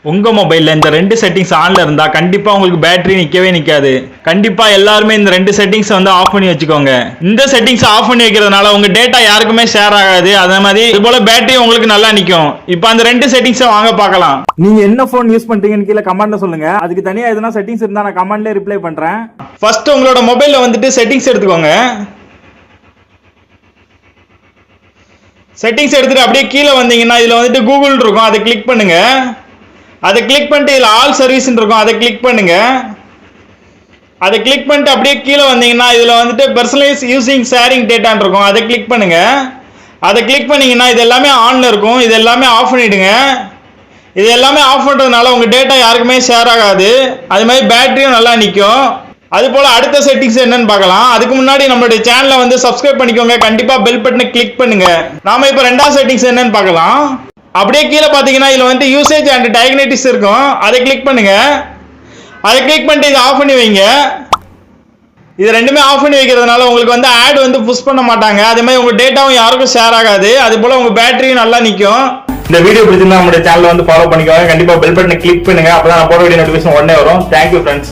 உங்க மொபைல்ல இந்த ரெண்டு செட்டிங்ஸ் ஆன்ல இருந்தா கண்டிப்பா உங்களுக்கு பேட்டரி நிக்கவே நிக்காது. கண்டிப்பா எல்லாருமே இந்த ரெண்டு செட்டிங்ஸ் வந்து ஆஃப் பண்ணி வச்சுக்கோங்க. இந்த செட்டிங்ஸ் ஆஃப் பண்ணி வைக்கிறதுனால உங்க டேட்டா யாருக்குமே ஷேர் ஆகாது. அதே மாதிரி இது போல பேட்டரி உங்களுக்கு நல்லா நிக்கும். இப்போ அந்த ரெண்டு செட்டிங்ஸை வாங்க பார்க்கலாம். நீங்க என்ன போன் யூஸ் பண்றீங்கன்னு கீழே கமெண்ட்ல சொல்லுங்க. அதுக்கு தனியா எதனா செட்டிங்ஸ் இருந்தா நான் கமெண்ட்ல ரிப்ளை பண்றேன். ஃபர்ஸ்ட் உங்களோட மொபைல்ல வந்துட்டு செட்டிங்ஸ் எடுத்துக்கோங்க. செட்டிங்ஸ் எடுத்துட்டு அப்படியே கீழே வந்தீங்கன்னா இதுல வந்துட்டு கூகுள் இருக்கும், அதை கிளிக் பண்ணுங்க. அதை கிளிக் பண்ணிட்டு இதில் ஆல் சர்வீஸ் இருக்கும், அதை கிளிக் பண்ணுங்க. அதை கிளிக் பண்ணிட்டு அப்படியே கீழே வந்தீங்கன்னா இதில் வந்துட்டு பர்சனலைஸ் யூசிங் ஷேரிங் டேட்டான் இருக்கும், அதை கிளிக் பண்ணுங்க. அதை கிளிக் பண்ணீங்கன்னா இது எல்லாமே ஆன்ல இருக்கும், இது எல்லாமே ஆஃப் பண்ணிடுங்க. இது எல்லாமே ஆஃப் பண்ணுறதுனால உங்கள் டேட்டா யாருக்குமே ஷேர் ஆகாது. அது மாதிரி பேட்டரியும் நல்லா நிற்கும். அது போல அடுத்த செட்டிங்ஸ் என்னன்னு பார்க்கலாம். அதுக்கு முன்னாடி நம்மளுடைய சேனலை வந்து சப்ஸ்கிரைப் பண்ணிக்கோங்க. கண்டிப்பா பெல் பட்டனை கிளிக் பண்ணுங்க. நாம இப்போ ரெண்டாவது செட்டிங்ஸ் என்னன்னு பார்க்கலாம். அப்படியே கீழே பார்த்தீங்கன்னா இதில் வந்து யூசேஜ் அண்ட் டயக்னோசிஸ் இருக்கும், அதை கிளிக் பண்ணுங்க. அதை கிளிக் பண்ணிட்டு இதை ஆஃப் பண்ணி வைங்க. இது ரெண்டுமே ஆஃப் பண்ணி வைக்கிறதுனால உங்களுக்கு வந்து ஆட் வந்து புஷ் பண்ண மாட்டாங்க. அதே மாதிரி உங்க டேட்டாவும் யாருக்கும் ஷேர் ஆகாது. அது போல உங்க பேட்டரியும் நல்லா நிற்கும். இந்த வீடியோ பிடிச்சிருந்தா நம்மளுடைய சேனலை வந்து ஃபாலோ பண்ணிக்கோங்க. கண்டிப்பா பெல் பட்டனை கிளிக் பண்ணுங்க. அப்பதான் நான் போட வேண்டிய நோட்டிஃபிகேஷன் உடனே வரும். Thank you friends.